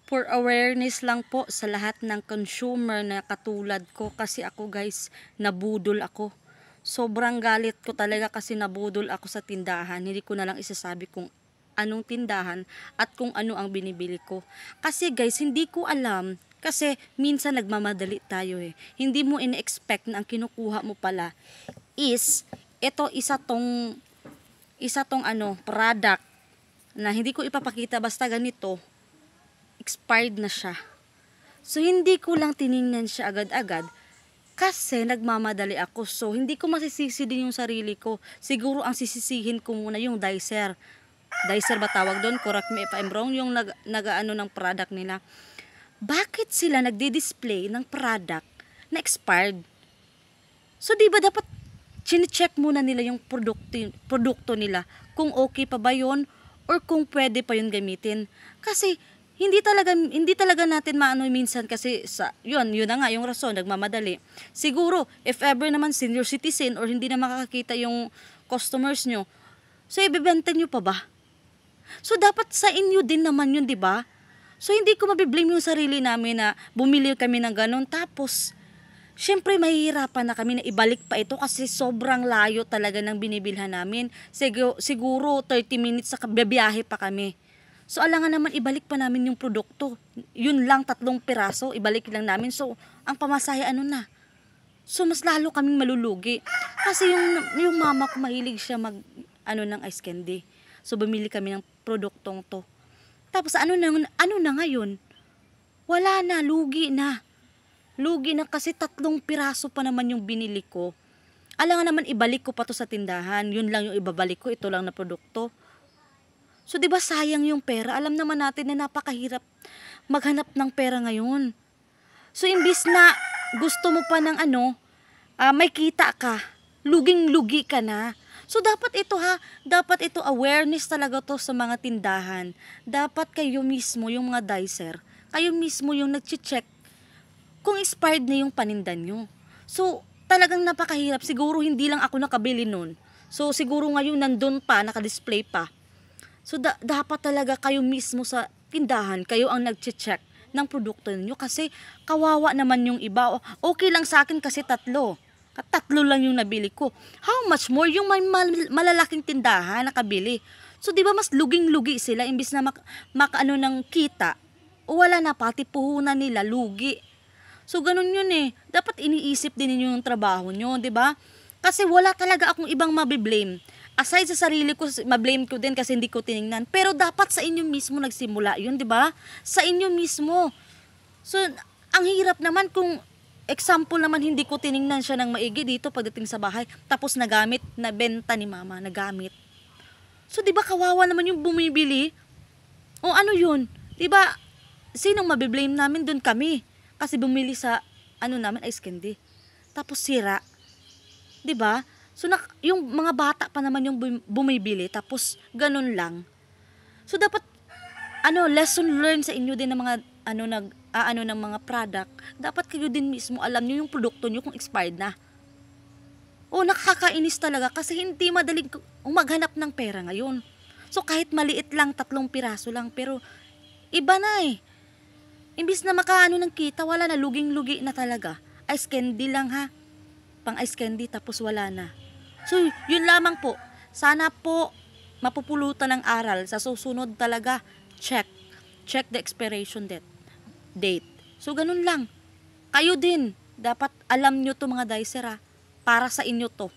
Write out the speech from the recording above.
For awareness lang po sa lahat ng consumer na katulad ko, kasi ako guys, nabudol ako. Sobrang galit ko talaga kasi nabudol ako sa tindahan. Hindi ko na lang isasabi kung anong tindahan at kung ano ang binibili ko. Kasi guys, hindi ko alam. Kasi minsan nagmamadali tayo eh. Hindi mo in-expect na ang kinukuha mo pala is ito isa tong product na hindi ko ipapakita basta ganito, expired na siya. So, hindi ko lang tiningnan siya agad-agad kasi nagmamadali ako. So, hindi ko masisisi din yung sarili ko. Siguro ang sisisihin ko muna yung dicer. Dicer ba tawag doon? Correct me if I'm wrong. Yung nag-ano ng product nila. Bakit sila nagdi-display ng product na expired? So, di ba dapat chine-check muna nila yung produkto nila kung okay pa ba yun or kung pwede pa yun gamitin. Kasi hindi talaga natin maano minsan kasi yun na nga yung rason, nagmamadali. Siguro if ever naman senior citizen or hindi na makakakita yung customers nyo, so ibebenta nyo pa ba? So dapat sa inyo din naman yun, di ba? So hindi ko mabiblame yung sarili namin na bumili kami ng ganun tapos syempre mahihirapan na kami na ibalik pa ito kasi sobrang layo talaga ng binibilhan namin. Siguro 30 minutes sa biyahe pa kami. So alangan naman ibalik pa namin yung produkto. Yun lang 3 piraso, ibalik lang namin. So ang pamasahe na. So mas lalo kaming malulugi. Kasi yung mama ko mahilig siya ng ice candy. So bumili kami ng produktong to. Tapos ano na ngayon? Wala na, lugi na. Lugi na kasi 3 piraso pa naman yung binili ko. Alangan naman ibalik ko pa to sa tindahan. Yun lang yung ibabalik ko, ito lang na produkto. So, di ba sayang yung pera? Alam naman natin na napakahirap maghanap ng pera ngayon. So, imbis na gusto mo pa ng may kita ka, luging-lugi ka na. So, dapat ito awareness talaga to sa mga tindahan. Dapat kayo mismo, yung mga dicer, kayo mismo yung nag-check kung expired na yung paninda nyo. So, talagang napakahirap. Siguro hindi lang ako nakabili nun. So, siguro ngayon nandun pa, nakadisplay pa. So, dapat talaga kayo mismo sa tindahan, kayo ang nag-check ng produkto niyo kasi kawawa naman yung iba. Okay lang sa akin kasi 3. 3 lang yung nabili ko. How much more yung may malalaking tindahan nakabili? So, di ba mas luging-lugi sila imbis na makaano ng kita? O wala na, pati puhunan nila, lugi. So, ganun yun eh. Dapat iniisip din ninyo yung trabaho nyo, di ba? Kasi wala talaga akong ibang mabiblame. Aside sa sarili ko, mablame ko din kasi hindi ko tiningnan. Pero dapat sa inyo mismo nagsimula yun, di ba? Sa inyo mismo. So, ang hirap naman kung example naman hindi ko tiningnan siya ng maigi dito pagdating sa bahay. Tapos nagamit, nabenta ni mama, nagamit. So, di ba kawawa naman yung bumibili? O ano yun? Di ba, sinong mabiblame namin dun kami? Kasi bumili sa, namin, ice candy. Tapos sira. Di ba? So, yung mga bata pa naman yung bumibili, tapos ganun lang. So, dapat, lesson learned sa inyo din ng mga, ng mga product. Dapat kayo din mismo alam nyo yung produkto nyo kung expired na. O, nakakainis talaga kasi hindi madaling maghanap ng pera ngayon. So, kahit maliit lang, 3 piraso lang, pero iba na eh. Imbis na makaano ng kita, wala na, luging-lugi na talaga. Ice candy lang ha. Pang ice candy, tapos wala na. So, yun lamang po. Sana po mapupulutan ng aral. Sa susunod talaga, check. Check the expiration date. So, ganun lang. Kayo din. Dapat alam nyo to mga dicer ha. Para sa inyo to.